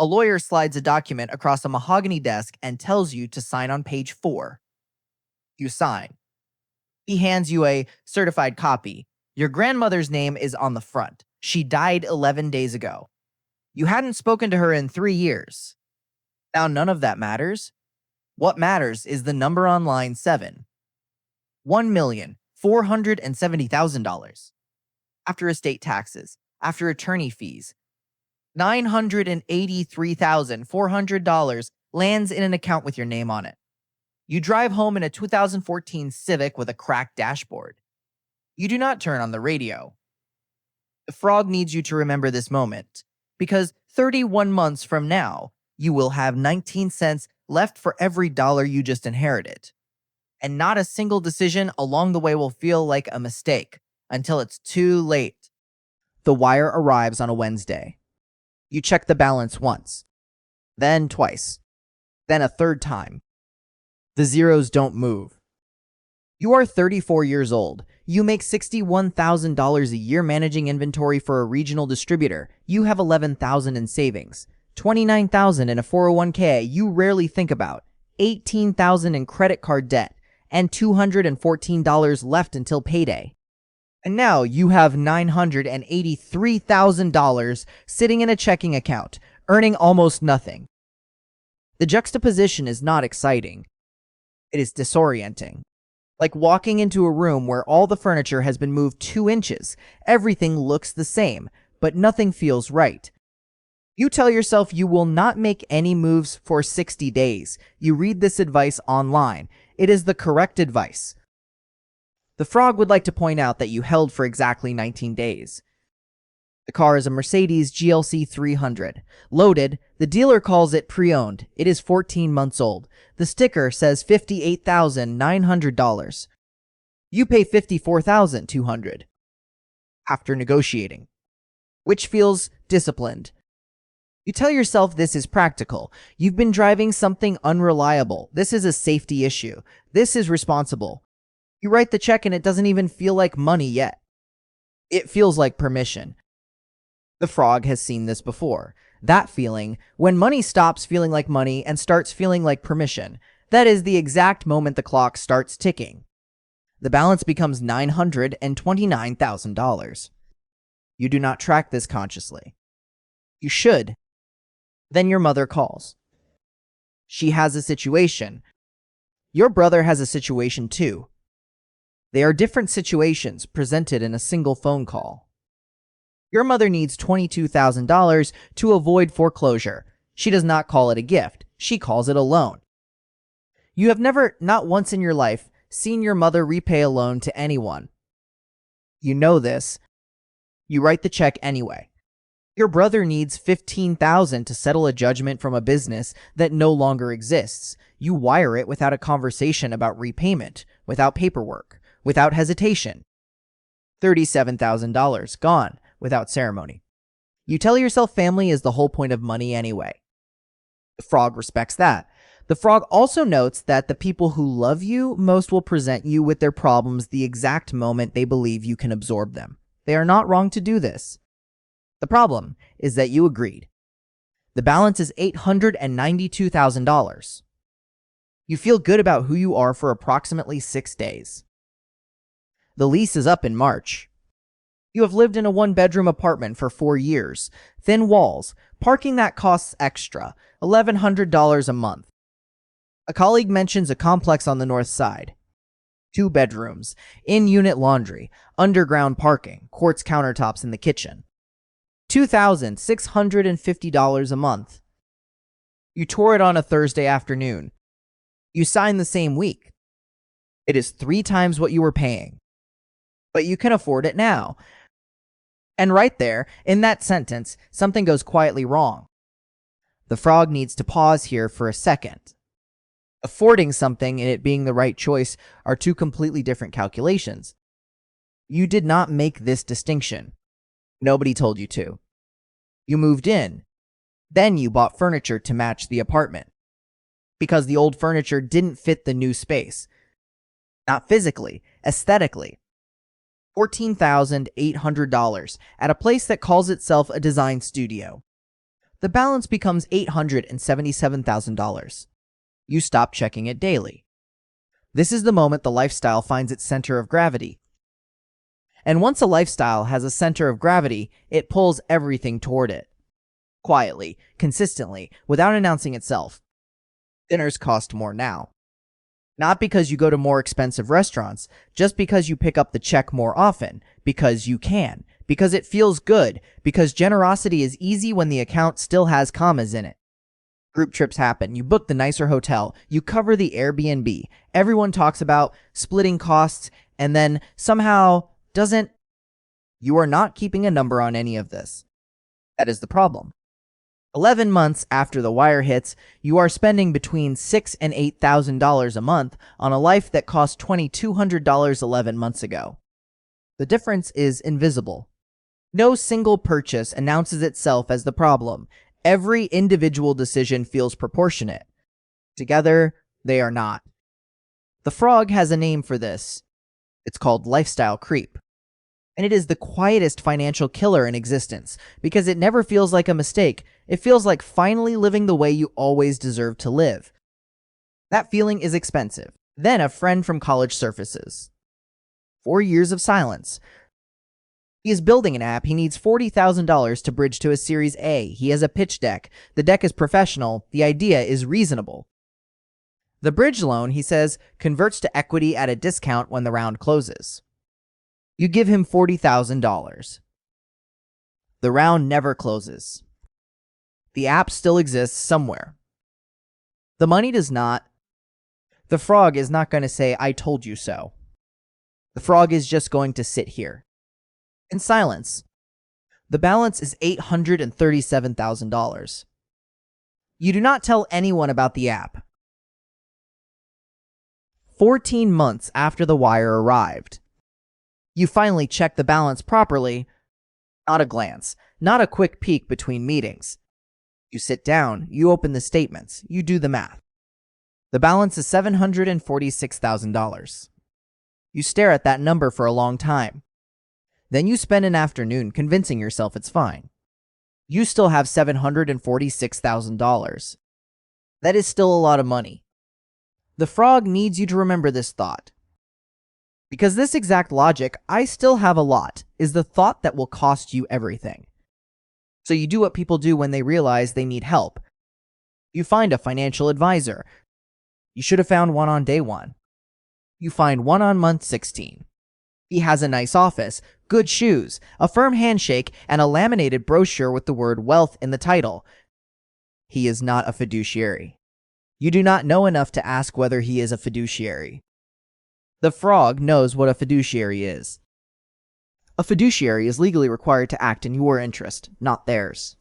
A lawyer slides a document across a mahogany desk and tells you to sign on page 4. You sign. He hands you a certified copy. Your grandmother's name is on the front. She died 11 days ago. You hadn't spoken to her in 3 years. Now none of that matters. What matters is the number on line 7. $1,470,000. After estate taxes, after attorney fees, $983,400 lands in an account with your name on it. You drive home in a 2014 Civic with a cracked dashboard. You do not turn on the radio. The frog needs you to remember this moment, because 31 months from now, you will have 19 cents left for every dollar you just inherited. And not a single decision along the way will feel like a mistake until it's too late. The wire arrives on a Wednesday. You check the balance once, then twice, then a third time. The zeros don't move. You are 34 years old. You make $61,000 a year managing inventory for a regional distributor. You have $11,000 in savings, $29,000 in a 401k you rarely think about, $18,000 in credit card debt, and $214 left until payday. And now you have $983,000 sitting in a checking account, earning almost nothing. The juxtaposition is not exciting. It is disorienting. Like walking into a room where all the furniture has been moved 2 inches. Everything looks the same, but nothing feels right. You tell yourself you will not make any moves for 60 days. You read this advice online. It is the correct advice. The frog would like to point out that you held for exactly 19 days. The car is a Mercedes GLC 300. Loaded, the dealer calls it pre-owned. It is 14 months old. The sticker says $58,900. You pay $54,200 after negotiating, which feels disciplined. You tell yourself this is practical. You've been driving something unreliable. This is a safety issue. This is responsible. You write the check and it doesn't even feel like money yet. It feels like permission. The frog has seen this before. That feeling, when money stops feeling like money and starts feeling like permission, that is the exact moment the clock starts ticking. The balance becomes $929,000. You do not track this consciously. You should. Then your mother calls. She has a situation. Your brother has a situation too. They are different situations presented in a single phone call. Your mother needs $22,000 to avoid foreclosure. She does not call it a gift. She calls it a loan. You have never, not once in your life, seen your mother repay a loan to anyone. You know this. You write the check anyway. Your brother needs $15,000 to settle a judgment from a business that no longer exists. You wire it without a conversation about repayment, without paperwork, without hesitation. $37,000 gone without ceremony. You tell yourself family is the whole point of money anyway. The frog respects that. The frog also notes that the people who love you most will present you with their problems the exact moment they believe you can absorb them. They are not wrong to do this. The problem is that you agreed. The balance is $892,000. You feel good about who you are for approximately 6 days. The lease is up in March. You have lived in a 1-bedroom apartment for 4 years. Thin walls, parking that costs extra, $1,100 a month. A colleague mentions a complex on the north side. 2 bedrooms, in-unit laundry, underground parking, quartz countertops in the kitchen. $2,650 a month. You tour it on a Thursday afternoon. You sign the same week. It is 3 times what you were paying. But you can afford it now. And right there, in that sentence, something goes quietly wrong. The frog needs to pause here for a second. Affording something and it being the right choice are 2 completely different calculations. You did not make this distinction. Nobody told you to. You moved in. Then you bought furniture to match the apartment. Because the old furniture didn't fit the new space. Not physically, aesthetically. $14,800 at a place that calls itself a design studio. The balance becomes $877,000. You stop checking it daily. This is the moment the lifestyle finds its center of gravity. And once a lifestyle has a center of gravity, it pulls everything toward it. Quietly, consistently, without announcing itself. Dinners cost more now. Not because you go to more expensive restaurants, just because you pick up the check more often, because you can, because it feels good, because generosity is easy when the account still has commas in it. Group trips happen, you book the nicer hotel, you cover the Airbnb, everyone talks about splitting costs, and then somehow doesn't. You are not keeping a number on any of this. That is the problem. 11 months after the wire hits, you are spending between $6,000 and $8,000 a month on a life that cost $2,200 11 months ago. The difference is invisible. No single purchase announces itself as the problem. Every individual decision feels proportionate. Together, they are not. The frog has a name for this. It's called lifestyle creep. And it is the quietest financial killer in existence because it never feels like a mistake. It feels like finally living the way you always deserve to live. That feeling is expensive. Then a friend from college surfaces. 4 years of silence. He is building an app. He needs $40,000 to bridge to a Series A. He has a pitch deck. The deck is professional. The idea is reasonable. The bridge loan, he says, converts to equity at a discount when the round closes. You give him $40,000. The round never closes. The app still exists somewhere. The money does not. The frog is not going to say, "I told you so." The frog is just going to sit here. In silence. The balance is $837,000. You do not tell anyone about the app. 14 months after the wire arrived. You finally check the balance properly. Not a glance, not a quick peek between meetings. You sit down, you open the statements, you do the math. The balance is $746,000. You stare at that number for a long time. Then you spend an afternoon convincing yourself it's fine. You still have $746,000. That is still a lot of money. The frog needs you to remember this thought. Because this exact logic, "I still have a lot," is the thought that will cost you everything. So you do what people do when they realize they need help. You find a financial advisor. You should have found one on day 1. You find one on month 16. He has a nice office, good shoes, a firm handshake, and a laminated brochure with the word wealth in the title. He is not a fiduciary. You do not know enough to ask whether he is a fiduciary. The frog knows what a fiduciary is. A fiduciary is legally required to act in your interest, not theirs.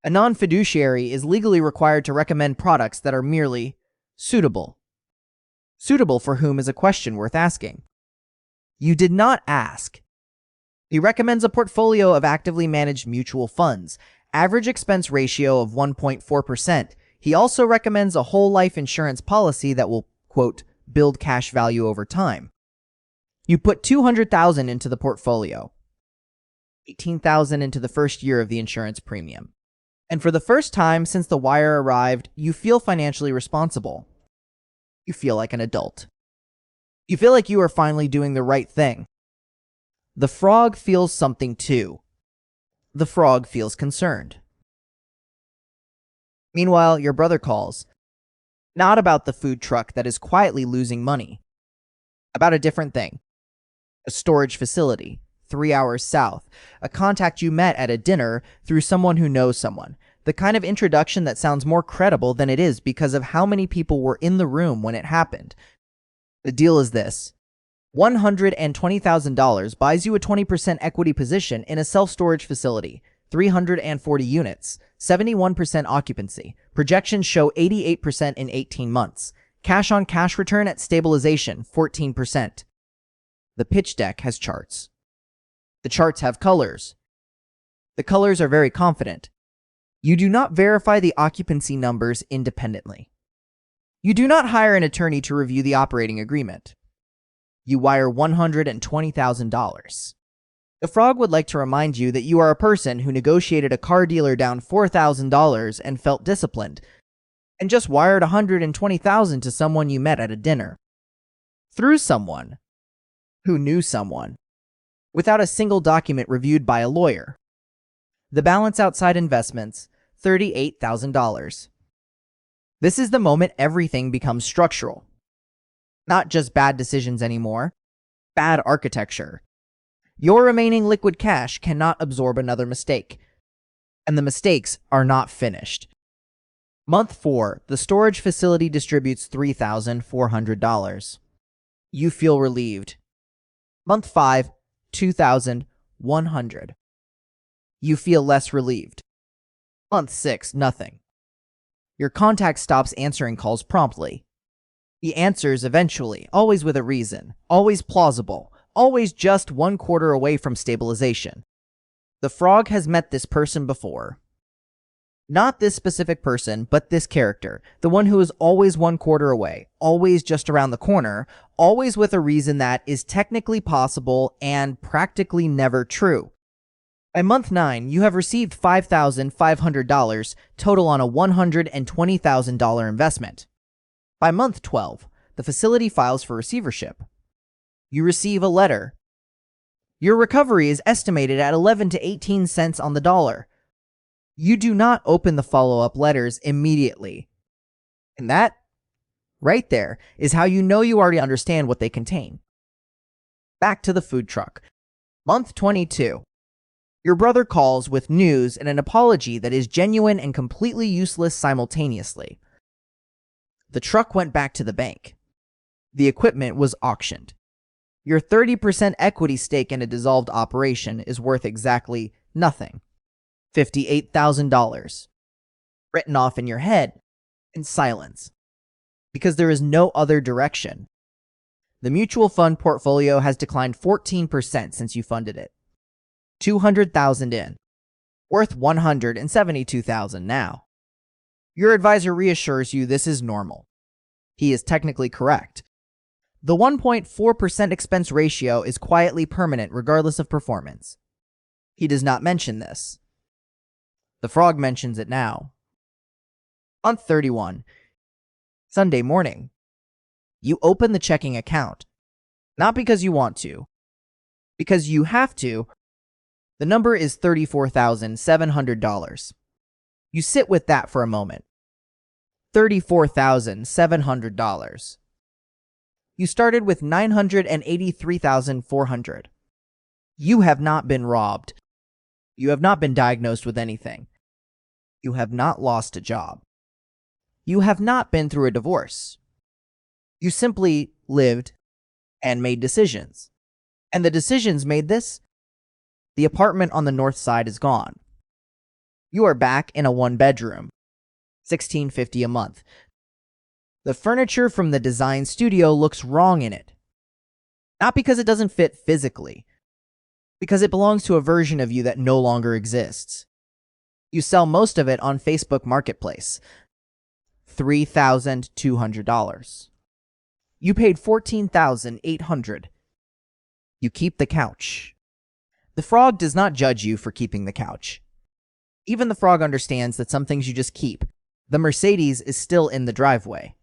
A non-fiduciary is legally required to recommend products that are merely suitable. Suitable for whom is a question worth asking. You did not ask. He recommends a portfolio of actively managed mutual funds, average expense ratio of 1.4%. He also recommends a whole life insurance policy that will, quote, build cash value over time. You put $200,000 into the portfolio, $18,000 into the first year of the insurance premium. And for the first time since the wire arrived, you feel financially responsible. You feel like an adult. You feel like you are finally doing the right thing. The frog feels something too. The frog feels concerned. Meanwhile, your brother calls. Not about the food truck that is quietly losing money. About a different thing. A storage facility, 3 hours south. A contact you met at a dinner through someone who knows someone. The kind of introduction that sounds more credible than it is because of how many people were in the room when it happened. The deal is this. $120,000 buys you a 20% equity position in a self-storage facility. 340 units, 71% occupancy. Projections show 88% in 18 months. Cash-on-cash return at stabilization, 14%. The pitch deck has charts. The charts have colors. The colors are very confident. You do not verify the occupancy numbers independently. You do not hire an attorney to review the operating agreement. You wire $120,000. The frog would like to remind you that you are a person who negotiated a car dealer down $4,000 and felt disciplined, and just wired $120,000 to someone you met at a dinner. Through someone who knew someone, without a single document reviewed by a lawyer. The balance outside investments, $38,000. This is the moment everything becomes structural. Not just bad decisions anymore, bad architecture. Your remaining liquid cash cannot absorb another mistake, and the mistakes are not finished. Month 4, the storage facility distributes $3,400. You feel relieved. Month 5, $2,100. You feel less relieved. Month 6, nothing. Your contact stops answering calls promptly. He answers eventually, always with a reason, always plausible, always just 1/4 away from stabilization. The frog has met this person before. Not this specific person, but this character, the one who is always 1/4 away, always just around the corner, always with a reason that is technically possible and practically never true. By month 9, you have received $5,500 total on a $120,000 investment. By month 12, the facility files for receivership. You receive a letter. Your recovery is estimated at 11 to 18 cents on the dollar. You do not open the follow-up letters immediately. And that, right there, is how you know you already understand what they contain. Back to the food truck. Month 22. Your brother calls with news and an apology that is genuine and completely useless simultaneously. The truck went back to the bank. The equipment was auctioned. Your 30% equity stake in a dissolved operation is worth exactly nothing. $58,000. Written off in your head in silence. Because there is no other direction. The mutual fund portfolio has declined 14% since you funded it. $200,000 in. Worth $172,000 now. Your advisor reassures you this is normal. He is technically correct. The 1.4% expense ratio is quietly permanent regardless of performance. He does not mention this. The frog mentions it now. Month 31. Sunday morning. You open the checking account. Not because you want to. Because you have to. The number is $34,700. You sit with that for a moment. $34,700. You started with $983,400. You have not been robbed. You have not been diagnosed with anything. You have not lost a job. You have not been through a divorce. You simply lived and made decisions. And the decisions made this. The apartment on the north side is gone. You are back in a 1-bedroom. $1,650 a month. The furniture from the design studio looks wrong in it. Not because it doesn't fit physically, because it belongs to a version of you that no longer exists. You sell most of it on Facebook Marketplace. $3,200. You paid $14,800. You keep the couch. The frog does not judge you for keeping the couch. Even the frog understands that some things you just keep. The Mercedes is still in the driveway.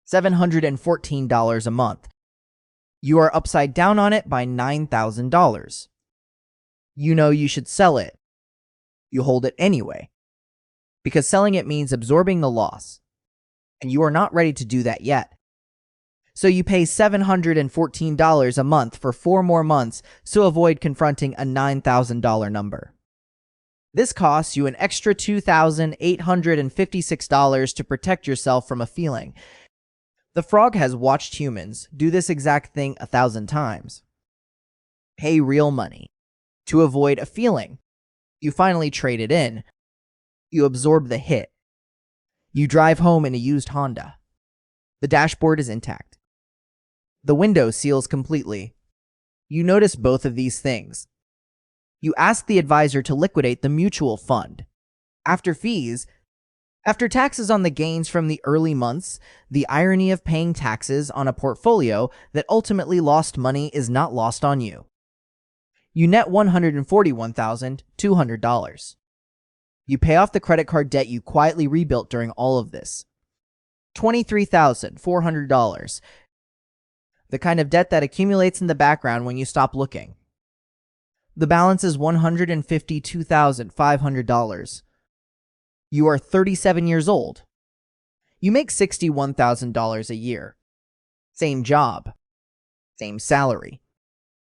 $714 a month. You are upside down on it by $9,000. You know you should sell it. You hold it anyway. Because selling it means absorbing the loss. And you are not ready to do that yet. So you pay $714 a month for 4 more months to avoid confronting a $9,000 number. This costs you an extra $2,856 to protect yourself from a feeling. The frog has watched humans do this exact thing 1,000 times. Pay real money to avoid a feeling. You finally trade it in. You absorb the hit. You drive home in a used Honda. The dashboard is intact. The window seals completely. You notice both of these things. You ask the advisor to liquidate the mutual fund. After fees, after taxes on the gains from the early months, the irony of paying taxes on a portfolio that ultimately lost money is not lost on you. You net $141,200. You pay off the credit card debt you quietly rebuilt during all of this. $23,400. The kind of debt that accumulates in the background when you stop looking. The balance is $152,500. You are 37 years old. You make $61,000 a year. Same job. Same salary.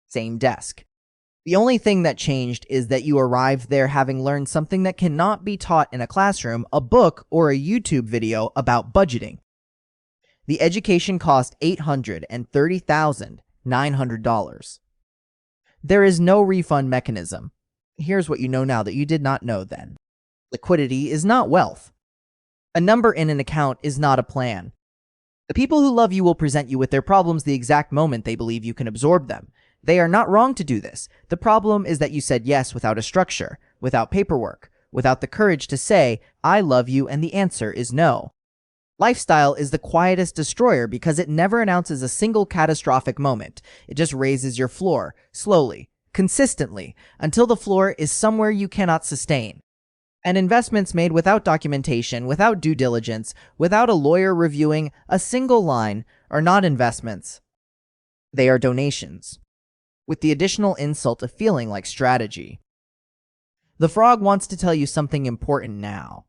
Same desk. The only thing that changed is that you arrived there having learned something that cannot be taught in a classroom, a book, or a YouTube video about budgeting. The education cost $830,900. There is no refund mechanism. Here's what you know now that you did not know then. Liquidity is not wealth. A number in an account is not a plan. The people who love you will present you with their problems the exact moment they believe you can absorb them. They are not wrong to do this. The problem is that you said yes without a structure, without paperwork, without the courage to say, I love you, and the answer is no. Lifestyle is the quietest destroyer because it never announces a single catastrophic moment. It just raises your floor, slowly, consistently, until the floor is somewhere you cannot sustain. And investments made without documentation, without due diligence, without a lawyer reviewing a single line are not investments. They are donations, with the additional insult of feeling like strategy. The frog wants to tell you something important now.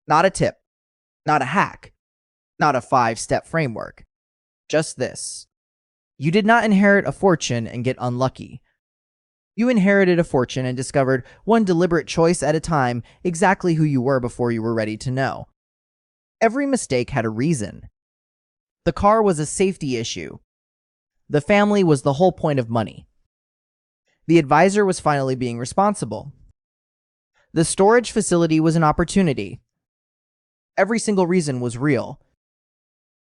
Not a tip, not a hack, not a 5-step framework. Just this. You did not inherit a fortune and get unlucky. You inherited a fortune and discovered, one deliberate choice at a time, exactly who you were before you were ready to know. Every mistake had a reason. The car was a safety issue. The family was the whole point of money. The advisor was finally being responsible. The storage facility was an opportunity. Every single reason was real.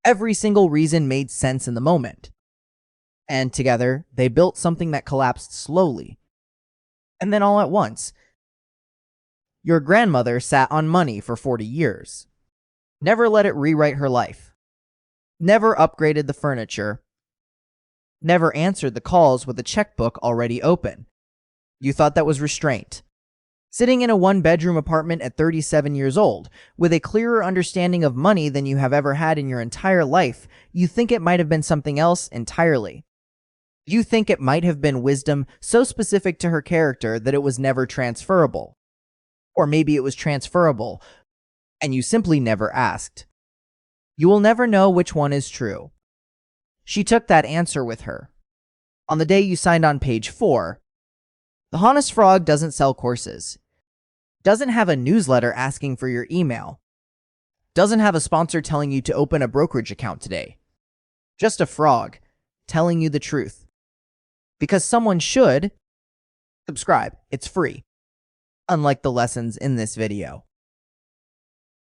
Every single reason made sense in the moment. And together, they built something that collapsed slowly. And then all at once. Your grandmother sat on money for 40 years. Never let it rewrite her life. Never upgraded the furniture. Never answered the calls with a checkbook already open. You thought that was restraint. Sitting in a one-bedroom apartment at 37 years old, with a clearer understanding of money than you have ever had in your entire life, you think it might have been something else entirely. You think it might have been wisdom so specific to her character that it was never transferable. Or maybe it was transferable, and you simply never asked. You will never know which one is true. She took that answer with her. On the day you signed on page 4, the Honest Frog doesn't sell courses. Doesn't have a newsletter asking for your email. Doesn't have a sponsor telling you to open a brokerage account today. Just a frog telling you the truth. Because someone should subscribe. It's free. Unlike the lessons in this video.